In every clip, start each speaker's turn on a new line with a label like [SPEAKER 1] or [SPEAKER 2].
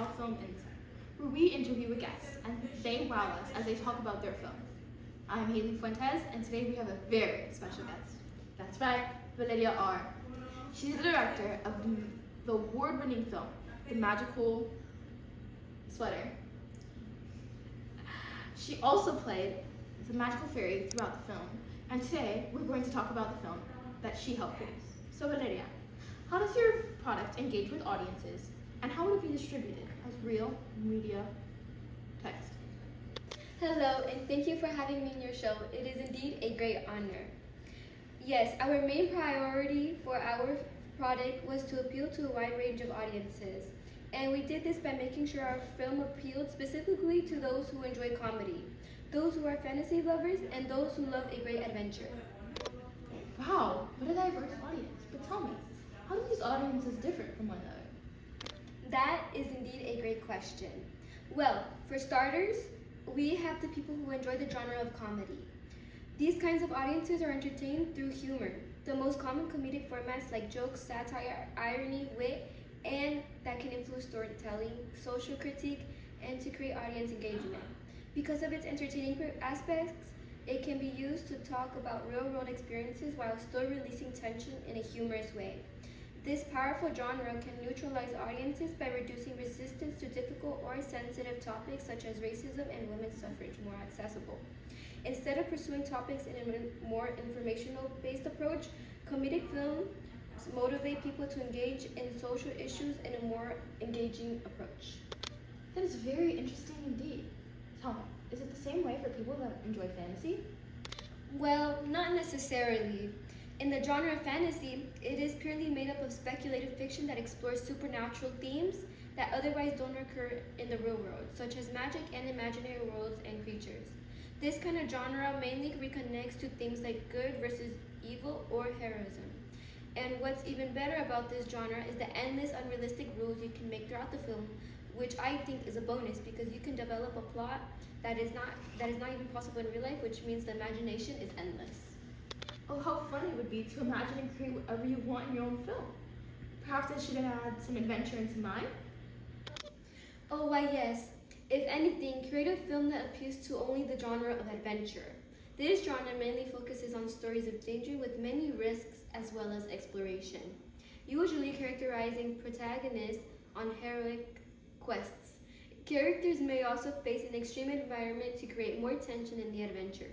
[SPEAKER 1] How Film Insight, where we interview a guest and they wow us as they talk about their film. I'm Haley Fuentes, and today we have a very special guest. That's right, Valeria R. She's the director of the award-winning film, The Magical Sweater. She also played the magical fairy throughout the film, and today we're going to talk about the film that she helped produce. So Valeria, how does your product engage with audiences, and how will it be distributed as real media text?
[SPEAKER 2] Hello, and thank you for having me in your show. It is indeed a great honor. Yes, our main priority for our product was to appeal to a wide range of audiences. And we did this by making sure our film appealed specifically to those who enjoy comedy, those who are fantasy lovers, and those who love a great adventure.
[SPEAKER 1] Wow, what a diverse audience. But tell me, how do these audiences differ from one another?
[SPEAKER 2] That is indeed a great question. Well, for starters, we have the people who enjoy the genre of comedy. These kinds of audiences are entertained through humor, the most common comedic formats like jokes, satire, irony, wit, and that can influence storytelling, social critique, and to create audience engagement. Because of its entertaining aspects, it can be used to talk about real-world experiences while still releasing tension in a humorous way. This powerful genre can neutralize audiences by reducing resistance to difficult or sensitive topics such as racism and women's suffrage more accessible. Instead of pursuing topics in a more informational-based approach, comedic films motivate people to engage in social issues in a more engaging approach.
[SPEAKER 1] That is very interesting indeed. Tell me, is it the same way for people that enjoy fantasy?
[SPEAKER 2] Well, not necessarily. In the genre of fantasy, it is purely made up of speculative fiction that explores supernatural themes that otherwise don't occur in the real world, such as magic and imaginary worlds and creatures. This kind of genre mainly reconnects to themes like good versus evil or heroism. And what's even better about this genre is the endless unrealistic rules you can make throughout the film, which I think is a bonus because you can develop a plot that is not even possible in real life, which means the imagination is endless.
[SPEAKER 1] Oh, how fun it would be to imagine and create whatever you want in your own film. Perhaps I should add some adventure into mine?
[SPEAKER 2] Oh, why yes. If anything, create a film that appeals to only the genre of adventure. This genre mainly focuses on stories of danger with many risks as well as exploration, usually characterizing protagonists on heroic quests. Characters may also face an extreme environment to create more tension in the adventure.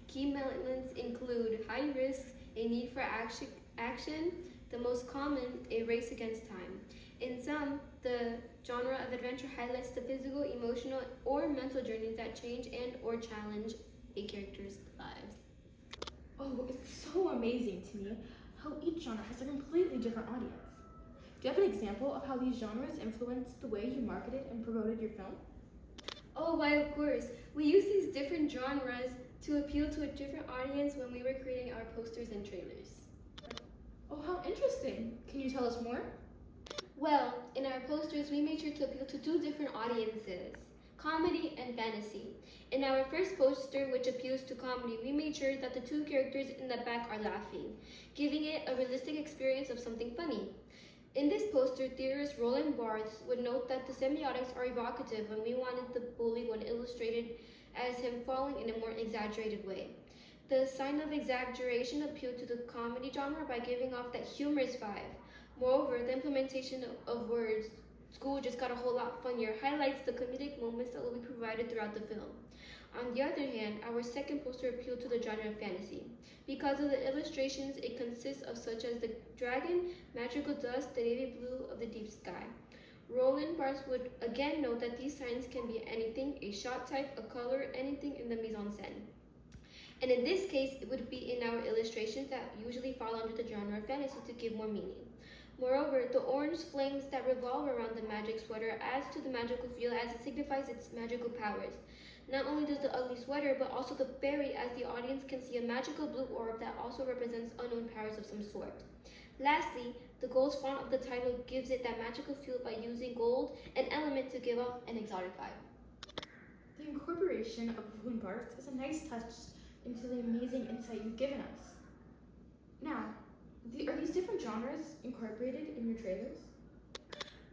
[SPEAKER 2] Key elements include high risks, a need for action, the most common, a race against time. In some, the genre of adventure highlights the physical, emotional, or mental journeys that change and or challenge a character's lives.
[SPEAKER 1] Oh, it's so amazing to me how each genre has a completely different audience. Do you have an example of how these genres influenced the way you marketed and promoted your film?
[SPEAKER 2] Oh, why of course. We use these different genres to appeal to a different audience when we were creating our posters and trailers.
[SPEAKER 1] Oh, how interesting. Can you tell us more?
[SPEAKER 2] Well, in our posters, we made sure to appeal to two different audiences, comedy and fantasy. In our first poster, which appeals to comedy, we made sure that the two characters in the back are laughing, giving it a realistic experience of something funny. In this poster, theorist Roland Barthes would note that the semiotics are evocative when we wanted the bully one illustrated as him falling in a more exaggerated way. The sign of exaggeration appealed to the comedy genre by giving off that humorous vibe. Moreover, the implementation of words, school just got a whole lot funnier, highlights the comedic moments that will be provided throughout the film. On the other hand, our second poster appealed to the genre of fantasy. Because of the illustrations, it consists of such as the dragon, magical dust, the navy blue of the deep sky. Roland Barthes would again note that these signs can be anything, a shot type, a color, anything in the mise-en-scène. And in this case, it would be in our illustrations that usually fall under the genre of fantasy to give more meaning. Moreover, the orange flames that revolve around the magic sweater adds to the magical feel as it signifies its magical powers. Not only does the ugly sweater, but also the fairy, as the audience can see a magical blue orb that also represents unknown powers of some sort. Lastly, the gold font of the title gives it that magical feel by using gold, an element to give off an exotic vibe.
[SPEAKER 1] The incorporation of Roland Barthes is a nice touch into the amazing insight you've given us. Now, are these different genres incorporated in your trailers?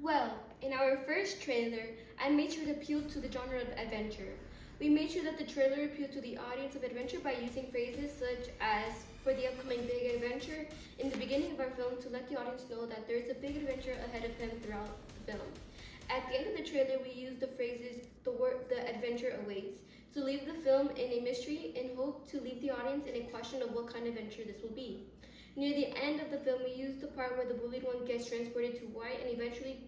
[SPEAKER 2] Well, in our first trailer, I made sure to appeal to the genre of adventure. We made sure that the trailer appealed to the audience of adventure by using phrases such as, for the upcoming big adventure, in the beginning of our film to let the audience know that there is a big adventure ahead of them throughout the film. At the end of the trailer, we used the phrases, the adventure awaits, to leave the film in a mystery and hope to leave the audience in a question of what kind of adventure this will be. Near the end of the film, we used the part where the bullied one gets transported to White and eventually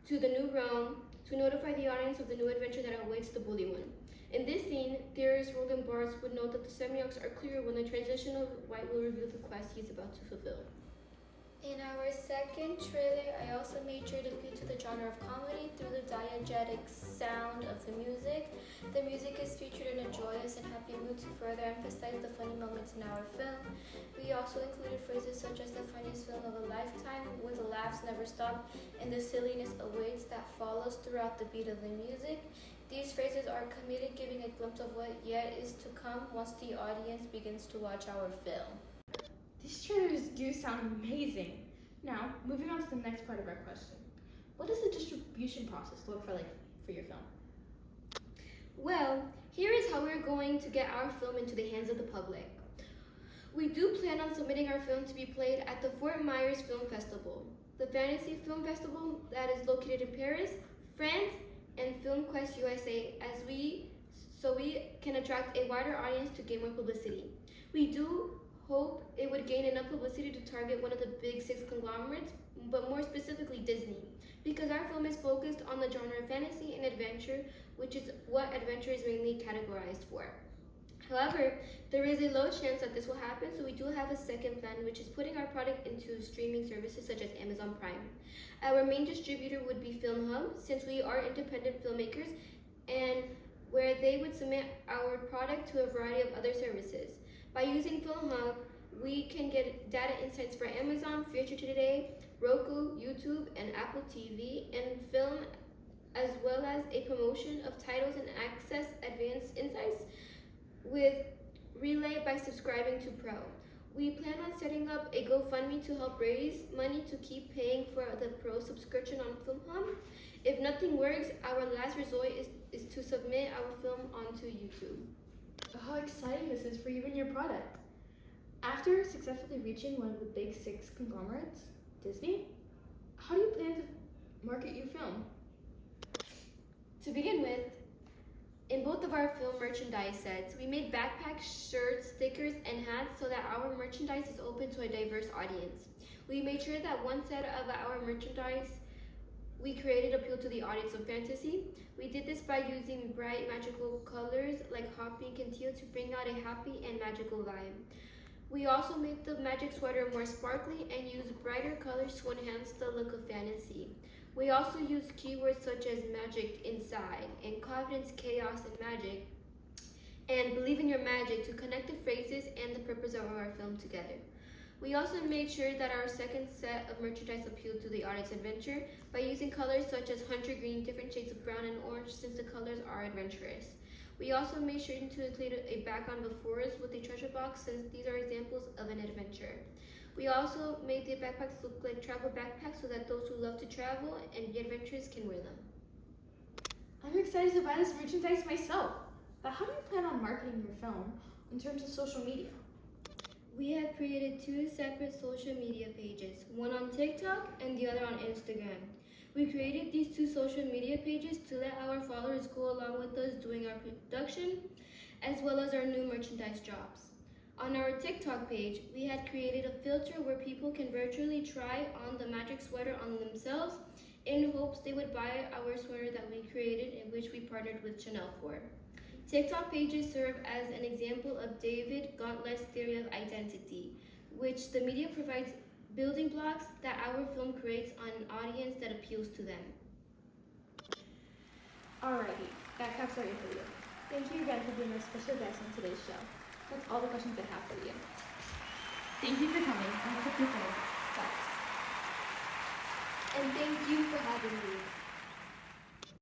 [SPEAKER 2] to the new realm to notify the audience of the new adventure that awaits the bully one. In this scene, theorist Roland Barthes would note that the semiotics are clear when the transition of White will reveal the quest he is about to fulfill.
[SPEAKER 3] In our second trailer, I also made sure to appeal to the genre of comedy through the diegetic sound of the music. The music is featured in a joyous and happy mood to further emphasize the funny moments in our film. We also included phrases such as the funniest film of a lifetime, where the laughs never stop, and the silliness awaits that follows throughout the beat of the music. These phrases are comedic, giving a glimpse of what yet is to come once the audience begins to watch our film.
[SPEAKER 1] These trailers do sound amazing. Now, moving on to the next part of our question. What does the distribution process look for your film?
[SPEAKER 2] Well, here is how we're going to get our film into the hands of the public. We do plan on submitting our film to be played at the Fort Myers Film Festival, the Fantasy Film Festival that is located in Paris, France, and Film Quest USA, so we can attract a wider audience to gain more publicity. We do hope it would gain enough publicity to target one of the big 6 conglomerates, but more specifically Disney, because our film is focused on the genre of fantasy and adventure, which is what adventure is mainly categorized for. However, there is a low chance that this will happen, so we do have a second plan, which is putting our product into streaming services such as Amazon Prime. Our main distributor would be Film Hub, since we are independent filmmakers, and where they would submit our product to a variety of other services. By using Film Hub, we can get data insights for Amazon, Future Today, Roku, YouTube, and Apple TV, and film, as well as a promotion of titles and access advanced insights with Relay by subscribing to Pro. We plan on setting up a GoFundMe to help raise money to keep paying for the Pro subscription on Film Hub. If nothing works, our last resort is to submit our film onto YouTube.
[SPEAKER 1] How exciting this is for you and your product. After successfully reaching one of the big 6 conglomerates, Disney, how do you plan to market your film?
[SPEAKER 2] To begin with, in both of our film merchandise sets, we made backpacks, shirts, stickers, and hats so that our merchandise is open to a diverse audience. We made sure that one set of our merchandise we created appealed to the audience of fantasy. We did this by using bright, magical colors like hot pink and teal to bring out a happy and magical vibe. We also made the magic sweater more sparkly and used brighter colors to enhance the look of fantasy. We also used keywords such as magic inside, and confidence, chaos, and magic, and believe in your magic to connect the phrases and the purpose of our film together. We also made sure that our second set of merchandise appealed to the audience adventure by using colors such as hunter green, different shades of brown and orange, since the colors are adventurous. We also made sure to include a background before us with a treasure box, since these are examples of an adventure. We also made the backpacks look like travel backpacks so that those who love to travel and be adventurous can wear them.
[SPEAKER 1] I'm excited to buy this merchandise myself. But how do you plan on marketing your film in terms of social media?
[SPEAKER 2] We have created 2 separate social media pages, one on TikTok and the other on Instagram. We created these 2 social media pages to let our followers go along with us doing our production, as well as our new merchandise drops. On our TikTok page, we had created a filter where people can virtually try on the magic sweater on themselves in hopes they would buy our sweater that we created, in which we partnered with Chanel for. TikTok pages serve as an example of David Gauntlet's theory of identity, which the media provides building blocks that our film creates on an audience that appeals to them.
[SPEAKER 1] Alrighty, that caps our interview. Thank you again for being our special guest on today's show. That's all the questions I have for you. Thank you for coming, and I hope your film sucks.
[SPEAKER 2] And thank you for having me.